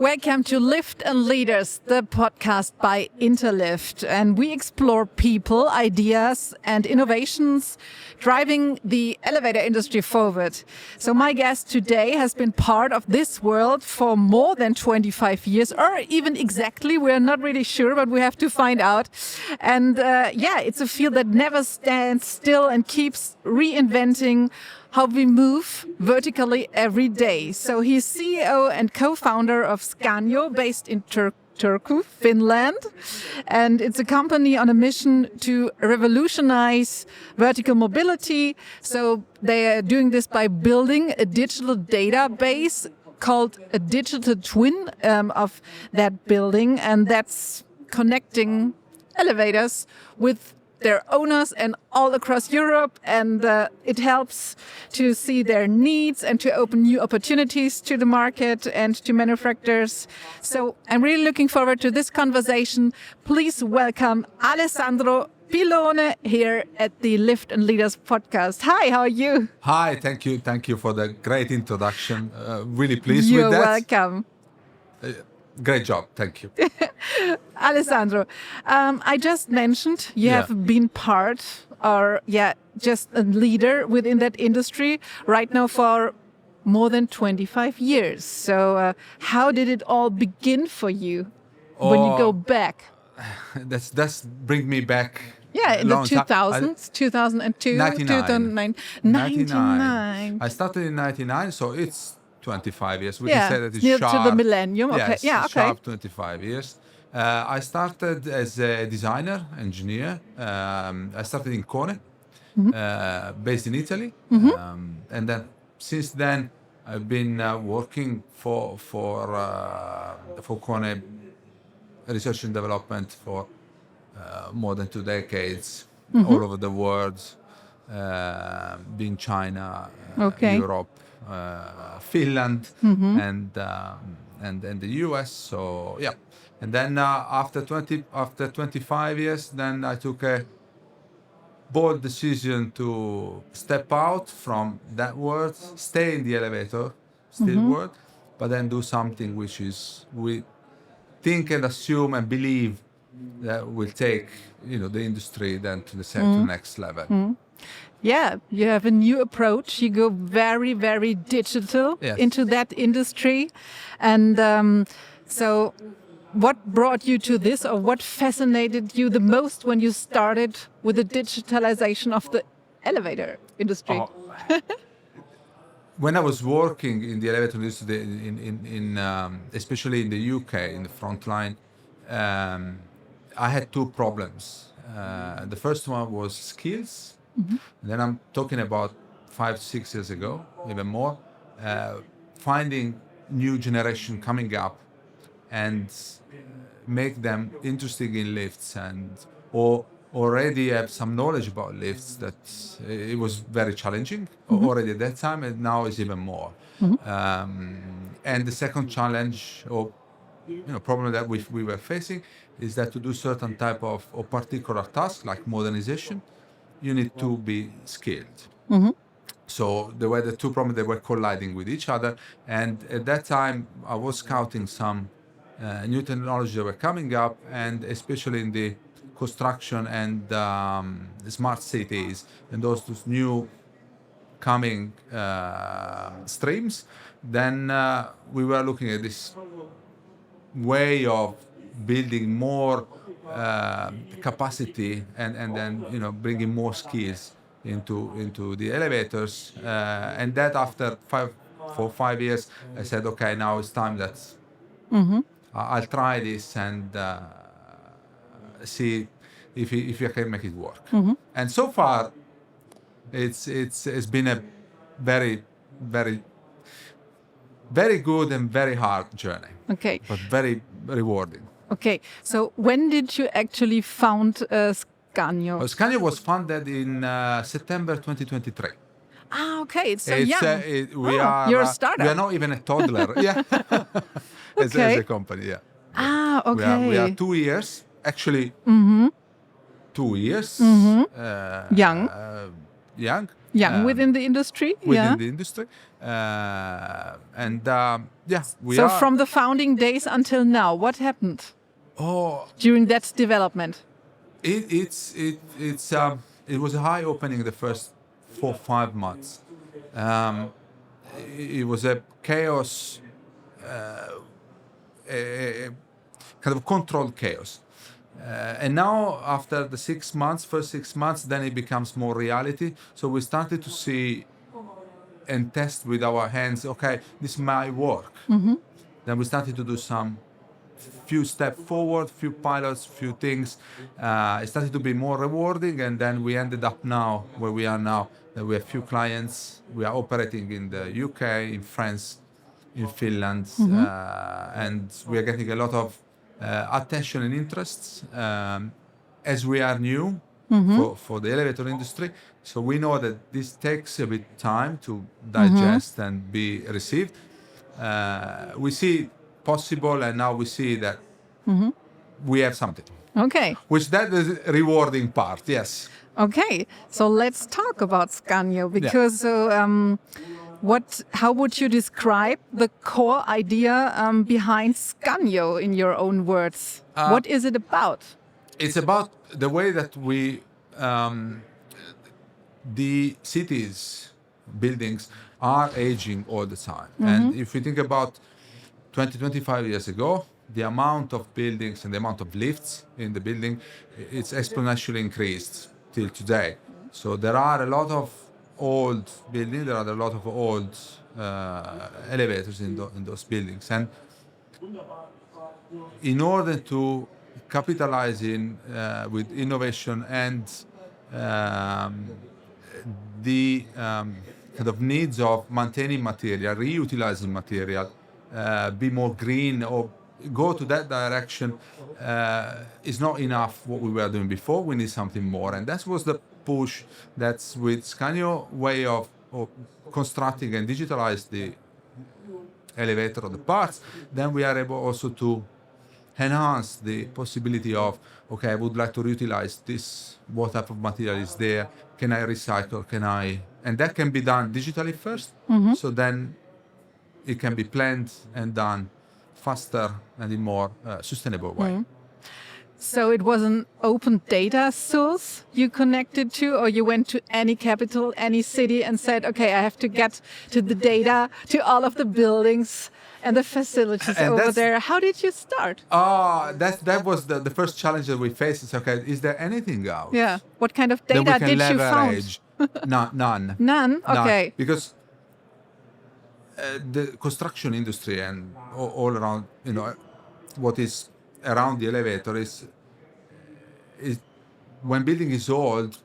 Welcome to Lift&Leaders, the podcast by Interlift. And we explore people, ideas and innovations driving the elevator industry forward. So my guest today has been part of this world for more than 25 years, or even exactly, we're not really sure, but we have to find out. And it's a field that never stands still and keeps reinventing how we move vertically every day. So he's CEO and co-founder of Skanio, based in Turku, Finland. And it's a company on a mission to revolutionize vertical mobility. So they are doing this by building a digital database called a digital twin of that building. And that's connecting elevators with their owners and all across Europe, and it helps to see their needs and to open new opportunities to the market and to manufacturers. So I'm really looking forward to this conversation. Please welcome Alessandro Pilone here at the Lift&Leaders podcast. Hi, how are you? Hi, thank you. Thank you for the great introduction. Really pleased You're with that. welcome. Great job. Thank you. Alessandro, I just mentioned you have been part or just a leader within that industry right now for more than 25 years. So how did it all begin for you when you go back? That's bring me back. Yeah, in the 2000s, 2002, 2009. 99. I started in 99, so it's 25 years. We can say that it's near sharp. To the millennium. Yes, Okay. Yeah, okay. Sharp 25 years. I started as a designer, engineer. I started in Kone, based in Italy. And then since then, I've been working for Kone research and development for more than 2 decades, all over the world, being China, Europe, Finland, and the US. So yeah, and then after 25 years, then I took a bold decision to step out from that world, stay in the elevator, still world, but then do something which is we think and assume and believe that will take the industry then to the next level. Yeah, you have a new approach. You go very, very digital into that industry. And so what brought you to this, or what fascinated you the most when you started with the digitalization of the elevator industry? When I was working in the elevator industry, especially in the UK, in the front line, I had two problems. The first one was skills. Then I'm talking about 5-6 years ago, even more, finding new generation coming up and make them interested in lifts or already have some knowledge about lifts. That it was very challenging already at that time, and now it's even more. And the second challenge or problem that we were facing is that to do certain type of particular tasks like modernization, you need to be skilled. So there were the two problems that were colliding with each other. And at that time, I was scouting some new technologies that were coming up, and especially in the construction and the smart cities and those new coming streams. Then we were looking at this way of building more capacity and then bringing more skills into the elevators, and that after 5 years I said, okay, now it's time that I'll try this and see if I can make it work. And so far it's been a very, very, very good and very hard journey. Okay. But very rewarding. Okay, so when did you actually found Skanio? Skanio was founded in September 2023. Ah, okay, it's so young. You're a startup. We are not even a toddler. As a company, yeah. Ah, okay. We are 2 years, actually. 2 years. Young. Young. Yeah, within the industry. Within the industry. We So are. from the founding days until now, what happened during that development? It was a high opening the first 4-5 months. It was a chaos, a kind of controlled chaos. And now, after the first 6 months, then it becomes more reality. So we started to see and test with our hands, okay, this might work. Then we started to do some few steps forward, few pilots, few things. It started to be more rewarding, and then we ended up now where we are now. That we have few clients. We are operating in the UK, in France, in Finland, and we are getting a lot of attention and interests as we are new for the elevator industry. So we know that this takes a bit time to digest and be received. We see possible, and now we see that we have something. Okay. Which that is rewarding part, yes. Okay, so let's talk about Skanio, because how would you describe the core idea behind Skanio in your own words? What is it about? It's about the way that the cities, buildings are aging all the time. And if you think about 25 years ago, the amount of buildings and the amount of lifts in the building, it's exponentially increased till today. So there are a lot of old buildings, there are a lot of old elevators in those buildings. And in order to capitalize with innovation and the kind of needs of maintaining material, reutilizing material, be more green or go to that direction is not enough what we were doing before. We need something more. And that was the push that's with Skanio way of constructing and digitalize the elevator or the parts. Then we are able also to enhance the possibility of, okay, I would like to reutilize this. What type of material is there? Can I recycle? And that can be done digitally first. So then it can be planned and done faster and in more sustainable way. So it was an open data source you connected to, or you went to any capital, any city and said, okay, I have to get to the data, to all of the buildings and the facilities over there. How did you start? That was the first challenge that we faced. Is, okay, is there anything else? Yeah. What kind of data did you find? None. None? Okay. Because the construction industry and all around, what is around the elevator is when building is old,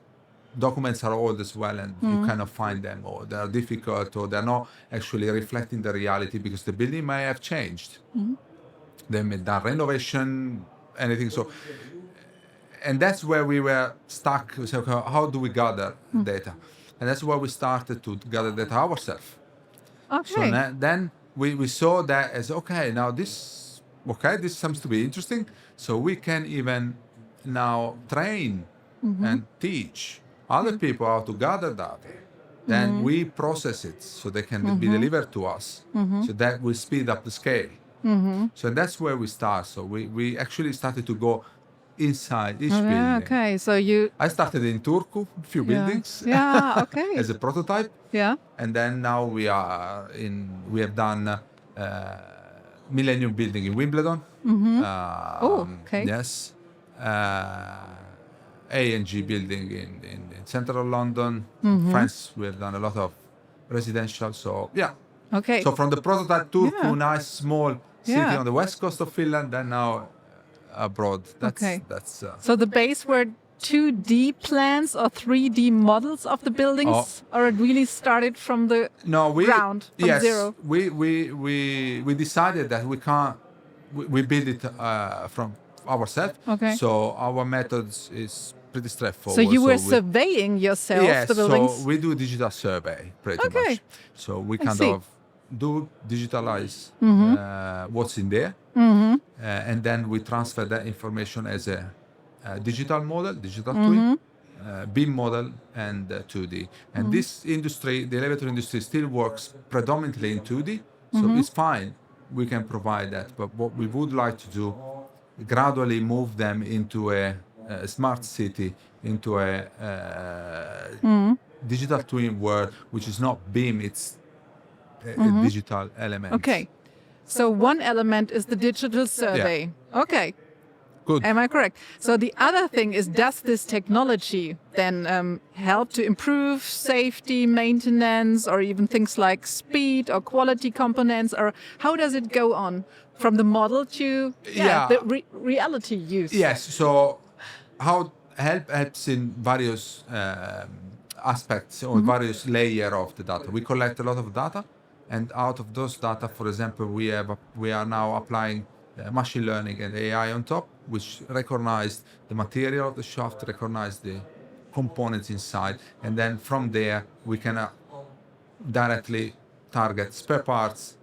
documents are old as well, and you cannot find them, or they are difficult, or they're not actually reflecting the reality because the building may have changed. They may have done renovation, anything. So, and that's where we were stuck. So how do we gather data? And that's where we started to gather data ourselves. Okay. So then we saw that as, okay, now this seems to be interesting. So we can even now train and teach other people how to gather data. Then we process it so they can be delivered to us. So that will speed up the scale. So that's where we start. So we actually started to go inside each building. Okay, so I started in Turku, a few buildings. Yeah, okay. As a prototype. Yeah. And then now we have done Millennium Building in Wimbledon. Okay. Yes. A&G Building in central London. France, we have done a lot of residential. So, yeah. Okay. So from the prototype Turku, nice small city on the west coast of Finland, and now abroad. That's so the base were 2D plans or 3D models of the buildings, or it really started from the ground, from zero? We decided that we can't. We build it from ourselves. Okay. So our methods is pretty straightforward. So you were surveying yourself the buildings? So we do digital survey pretty much. So we kind of do digitalize what's in there, and then we transfer that information as a digital model, digital twin, BIM model and 2D. And this industry, the elevator industry, still works predominantly in 2D, so it's fine. We can provide that. But what we would like to do, gradually move them into a smart city, into a digital twin world, which is not BIM, it's a digital element. Okay. So one element is the digital survey. Okay. Good. Am I correct? So the other thing is, does this technology then help to improve safety, maintenance, or even things like speed or quality components? Or how does it go on from the model to the reality use? Yes. So how helps in various aspects or various layers of the data. We collect a lot of data, and out of those data, for example, we are now applying machine learning and AI on top, which recognize the material of the shaft, recognize the components inside, and then from there we can directly target spare parts,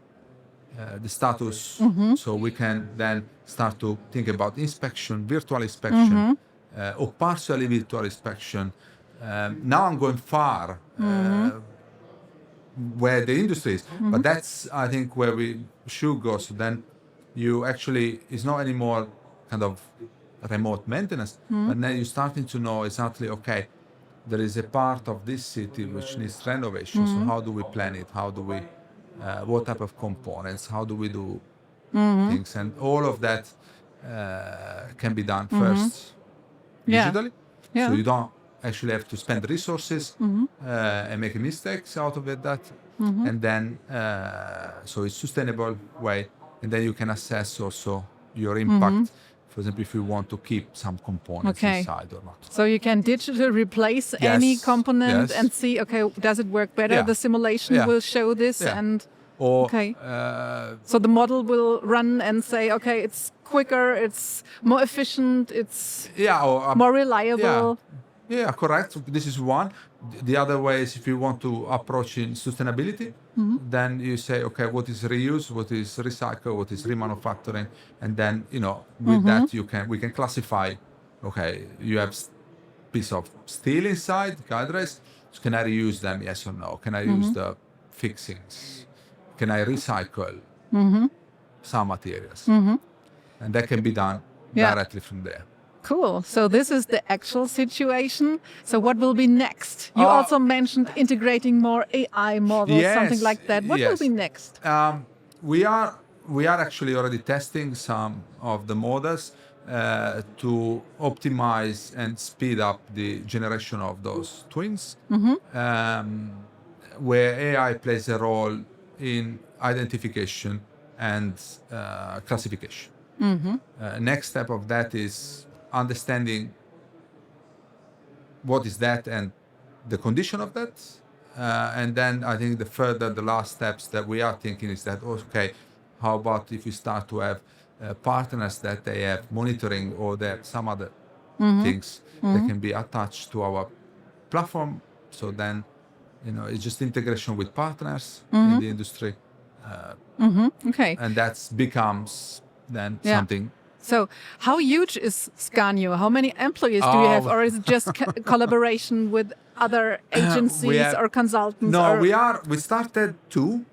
the status, so we can then start to think about inspection, virtual inspection, or partially virtual inspection. Now I'm going far where the industry is, but that's, I think, where we should go. So then you actually, it's not anymore kind of remote maintenance, but then you're starting to know exactly, okay, there is a part of this city which needs renovation. So how do we plan it? How do we, what type of components? How do we do things? And all of that can be done first digitally. Yeah. So you don't actually have to spend resources and make mistakes out of it. And then, so it's sustainable way. And then you can assess also your impact. For example, if you want to keep some components inside or not. So you can digitally replace any component and see, okay, does it work better? The simulation will show this and so the model will run and say, okay, it's quicker, it's more efficient, it's more reliable. Yeah, correct. This is one. The other way is if you want to approach in sustainability, then you say, okay, what is reuse, what is recycle, what is remanufacturing, and then with that we can classify. Okay, you have piece of steel inside guide rails. So can I reuse them? Yes or no? Can I use the fixings? Can I recycle some materials? And that can be done directly from there. Cool. So this is the actual situation. So what will be next? You also mentioned integrating more AI models, something like that. What will be next? We are actually already testing some of the models to optimize and speed up the generation of those twins, where AI plays a role in identification and classification. Next step of that is understanding what is that and the condition of that. And then I think the last steps that we are thinking is that, okay, how about if we start to have partners that they have monitoring or they have some other things that can be attached to our platform. So then, it's just integration with partners in the industry. And that becomes then something. So how huge is Skanio? How many employees do you have? Or is it just collaboration with other agencies or consultants? No, we started two,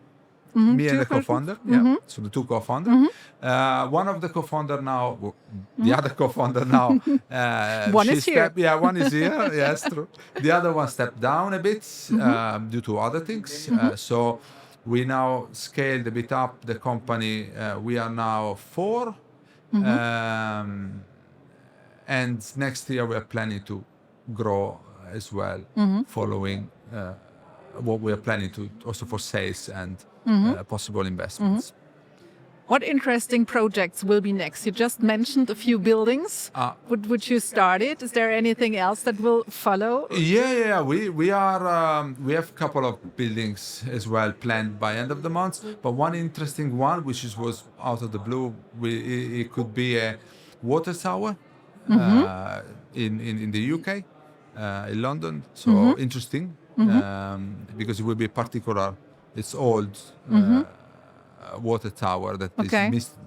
me and the co-founder. So the two co-founders. One of the co-founder now, the other co-founder now. One is here. One is here. Yes, true. The other one stepped down a bit due to other things. So we now scaled a bit up the company. We are now 4. And next year we are planning to grow as well, following what we are planning to also for sales and possible investments. What interesting projects will be next? You just mentioned a few buildings which you started. Is there anything else that will follow? Yeah. We have a couple of buildings as well planned by end of the month. But one interesting one, which was out of the blue, it could be a water tower in the UK, in London. So interesting because it will be particular. It's old. Water tower that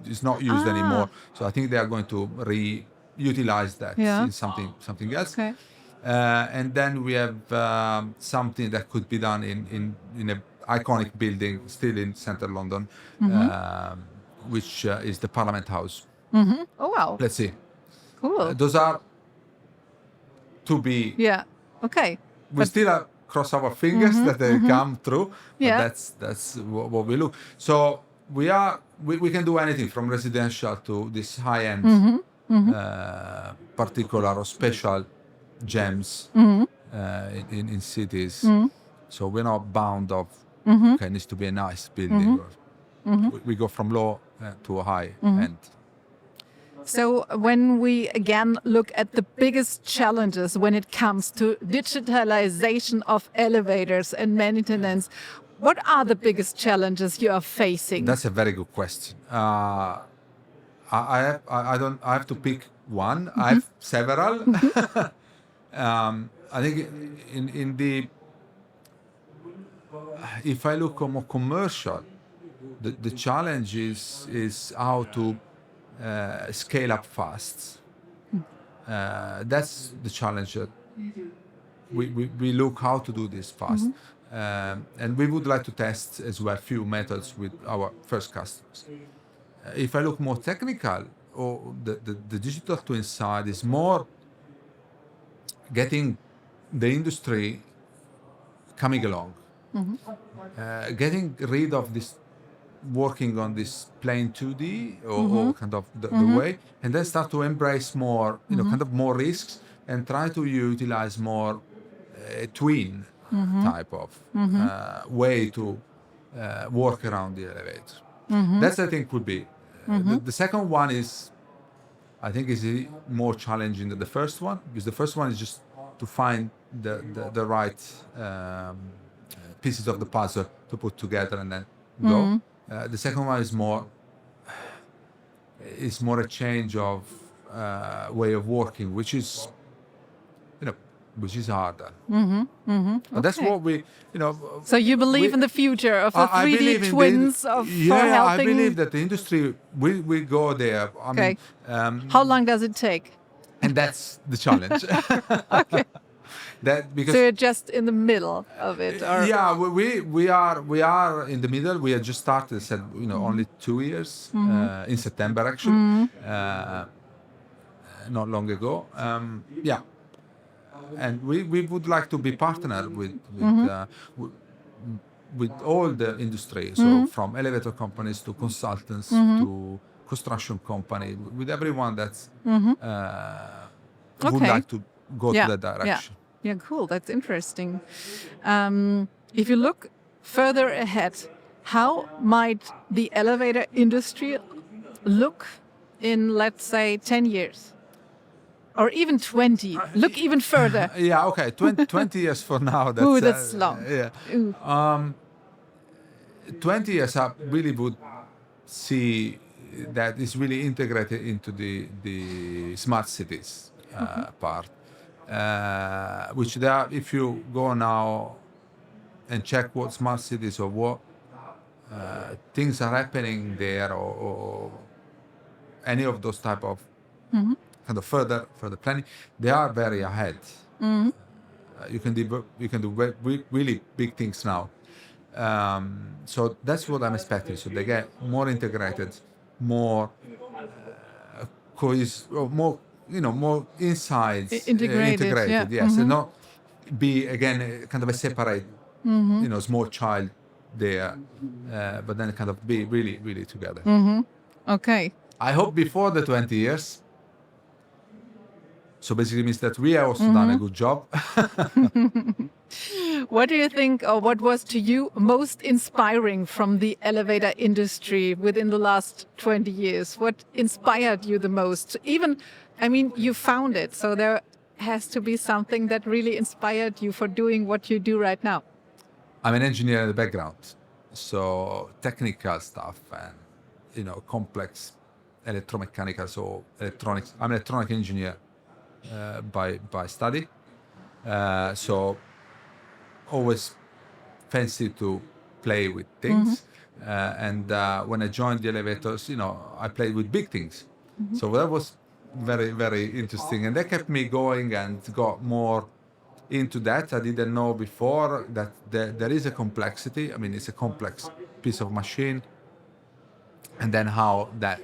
is not used anymore. So I think they are going to reutilize that in something else. And then we have something that could be done in an iconic building still in central London, which is the Parliament House. Oh, wow. Let's see. Cool. Those are to be. Yeah. Okay. We still cross our fingers that they come through. Yeah. But that's what we look. So we can do anything from residential to this high-end, particular or special gems in cities. So we're not bound of okay, it needs to be a nice building. Or we go from low to high end. So when we again look at the biggest challenges when it comes to digitalization of elevators and maintenance, what are the biggest challenges you are facing? That's a very good question. I have to pick one. I have several. I think if I look more commercial, the challenge is how to scale up fast. That's the challenge that we look how to do this fast. And we would like to test as well few methods with our first customers. If I look more technical, or the digital twin side is more getting the industry coming along, getting rid of this working on this plain 2D or kind of the way, and then start to embrace more, kind of more risks and try to utilize more twin type of way to work around the elevator. That's, I think, would be. The second one is, I think, is more challenging than the first one, because the first one is just to find the right pieces of the puzzle to put together and then go. The second one is more a change of way of working, which is harder. But that's what we, So you believe in the future of the 3D twins for helping? I believe that the industry will go there. I mean, How long does it take? and that's the challenge. Okay. Because So you're just in the middle of it, or yeah, we are in the middle. We have just started. Said only 2 years in September actually, not long ago. Yeah, and we would like to be partner with all the industry. So from elevator companies to consultants to construction company, with everyone that's would like to go to that direction. Yeah, cool. That's interesting. If you look further ahead, how might the elevator industry look in, let's say, 10 years? Or even 20? Look even further. Yeah, okay. 20 years from now. That's, Ooh, that's long. Yeah. Ooh. 20 years, I really would see that is really integrated into the smart cities part. Which there, if you go now and check what smart cities or what things are happening there, or any of those type of kind of further planning, they are very ahead. You can do really big things now. So that's what I'm expecting. So they get more integrated, more more more insides integrated. Yes, and not be again kind of a separate small child there, but then kind of be really together. Okay. I hope before the 20 years. So basically means that we have also done a good job. What do you think, or what was to you most inspiring from the elevator industry within the last 20 years? What inspired you the most? Even, I mean, you found it, so there has to be something that really inspired you for doing what you do right now. I'm an engineer in the background, so technical stuff and complex electromechanical, so electronics. I'm an electronic engineer by study, so always fancy to play with things. And when I joined the elevators, I played with big things. So that was very, very interesting, and that kept me going and got more into that. I didn't know before that there is a complexity. I mean, it's a complex piece of machine, and then how that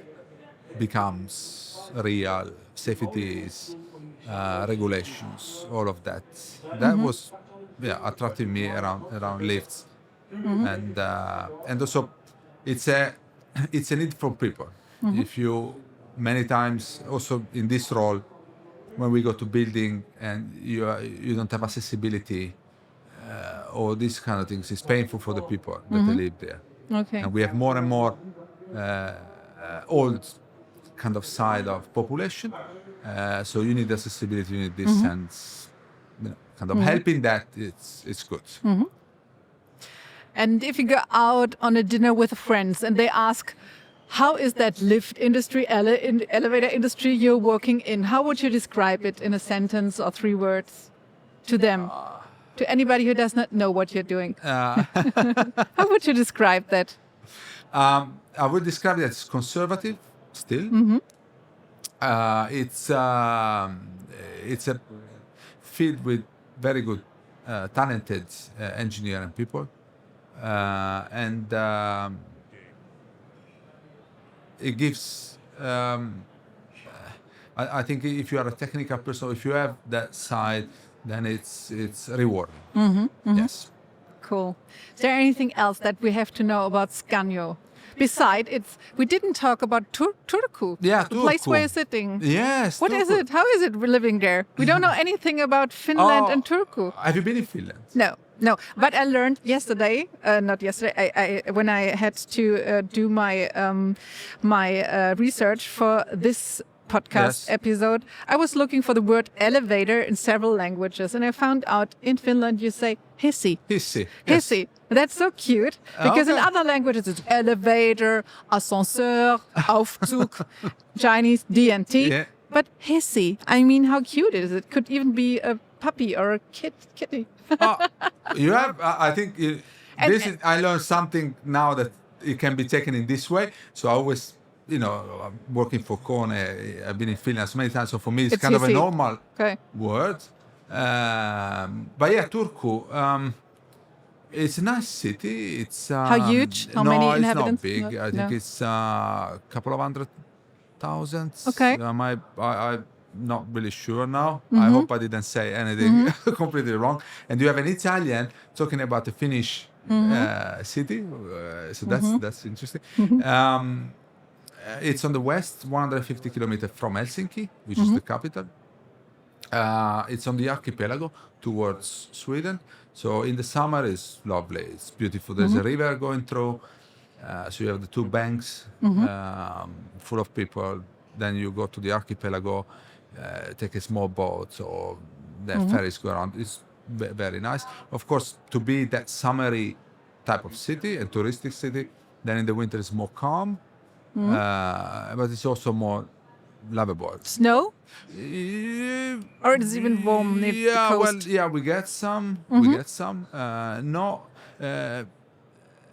becomes real, safeties, regulations, all of that. That was attracting me around lifts, and also it's a need for people. If you many times also in this role, when we go to building and you don't have accessibility or these kind of things, it's painful for the people that they live there. Okay. And we have more and more old kind of side of population. So you need accessibility, you need this sense, kind of helping that. It's good. And if you go out on a dinner with friends and they ask, how is that lift industry, elevator industry you're working in? How would you describe it in a sentence or 3 words to them? To anybody who does not know what you're doing. How would you describe that? I would describe it as conservative still. It's a field with very good, talented engineering people, and it gives. I think if you are a technical person, if you have that side, then it's rewarding. Yes. Cool. Is there anything else that we have to know about Skanio? Besides, we didn't talk about Turku, Yeah, the place Turku. where you're sitting. Yes. What is Turku. it? How is it living there? We don't know anything about Finland and Turku. Have you been in Finland? No. But I learned yesterday, not yesterday, I when I had to do my research for this podcast episode, I was looking for the word elevator in several languages, and I found out in Finland you say hissi. Hissi. Hissi. That's so cute because in Okay. other languages it's elevator, ascenseur, Aufzug, Chinese D&T. Yeah. But hissi, I mean, how cute is it? Could even be a puppy or a kitty. You have. I think I learned something now that it can be taken in this way. So I always, I'm working for Kone. I've been in Finland so many times. So for me, it's kind of a hissi. normal Okay. word. But yeah, Turku. It's a nice city. It's How huge? How many inhabitants? It's not big. I think it's a couple of 100,000. Okay. I'm not really sure now. I hope I didn't say anything completely wrong. And you have an Italian talking about the Finnish city. So that's interesting. It's on the west, 150 kilometers from Helsinki, which is the capital. It's on the archipelago towards Sweden. So in the summer it's lovely. It's beautiful. There's a river going through. So you have the 2 banks full of people. Then you go to the archipelago, take a small boat or the ferries go around. It's very nice. Of course, to be that summery type of city, a touristic city, then in the winter it's more calm. But it's also more lovable. Snow? Or it's even warm near the coast? We get some. We get some.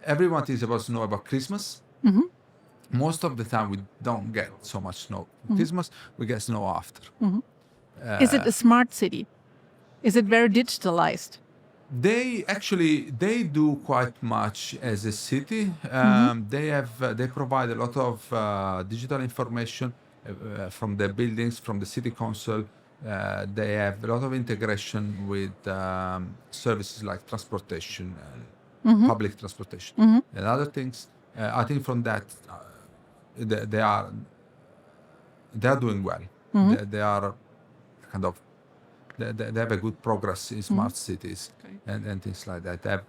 Everyone thinks about snow about Christmas. Most of the time we don't get so much snow. Christmas, we get snow after. Is it a smart city? Is it very digitalized? They do quite much as a city. They provide a lot of digital information from their buildings, from the city council. They have a lot of integration with services like transportation, public transportation, and other things. I think from that they are doing well. They are kind of they have a good progress in smart cities and things like that. They have,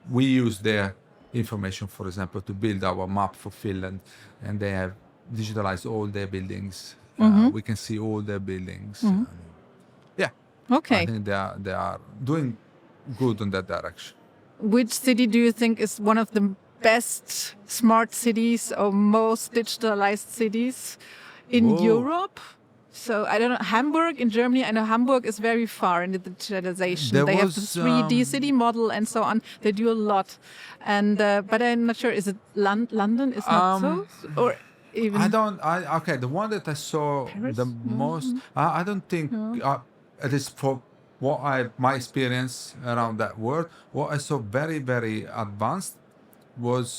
we use their information, for example, to build our map for Finland, and they have digitalized all their buildings. We can see all their buildings. Okay. I think they are doing good in that direction. Which city do you think is one of the best smart cities or most digitalized cities in Europe? So I don't know, Hamburg in Germany. I know Hamburg is very far in the digitalization. They have the 3D city model and so on. They do a lot, and but I'm not sure. Is it London? Is not so, or even The one that I saw Paris? The most. I don't think. It is for my experience around that world, what I saw very, very advanced was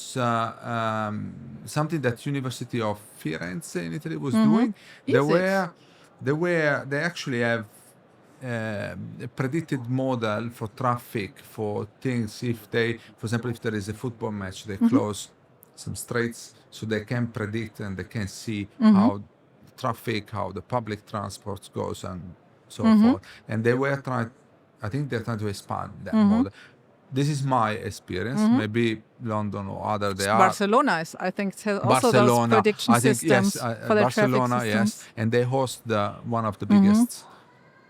something that University of Firenze in Italy was doing. They actually have a predicted model for traffic for things. If they, for example, if there is a football match, they close some streets so they can predict and they can see how traffic, how the public transport goes, and so forth. And they were I think they're trying to expand that model. This is my experience. Maybe London or other they are. Barcelona is, I think, has also those prediction systems for the Barcelona, traffic systems. yes, and they host one of the biggest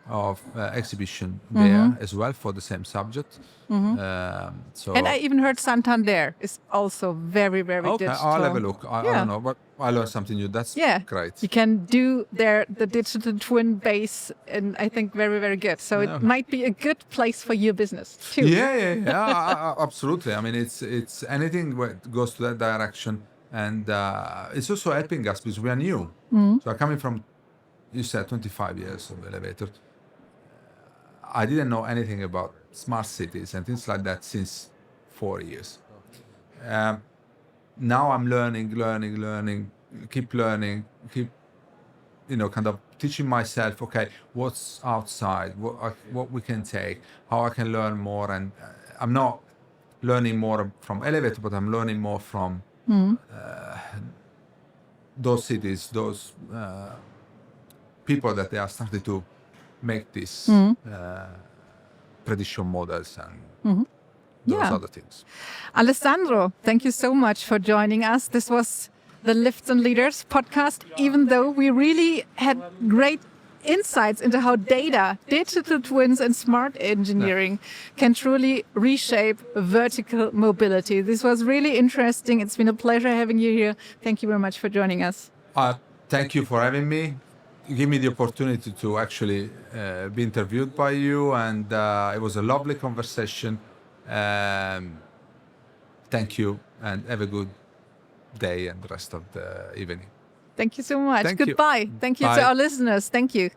of exhibition there as well for the same subject. So And I even heard Santander is also very, very digital. I'll have a look. I don't know, but I learned something new. That's great. You can do the digital twin base, and I think very, very good. So it might be a good place for your business too. Absolutely. I mean, it's anything that goes to that direction, and it's also helping us because we are new. So I'm coming from, you said 25 years of elevator. I didn't know anything about smart cities and things like that since 4 years. Now I'm learning, keep learning, kind of teaching myself, okay, what's outside, what we can take, how I can learn more. And I'm not learning more from elevator, but I'm learning more from those cities, those people that they are starting to make these prediction models and those other things. Alessandro, thank you so much for joining us. This was the Lifts&Leaders podcast, even though we really had great insights into how data, digital twins and smart engineering can truly reshape vertical mobility. This was really interesting. It's been a pleasure having you here. Thank you very much for joining us. Thank you for having me. Give me the opportunity to actually be interviewed by you, and it was a lovely conversation. Thank you, and have a good day and the rest of the evening. Thank you so much. Thank Goodbye. you. Thank you Bye. to our listeners. Thank you.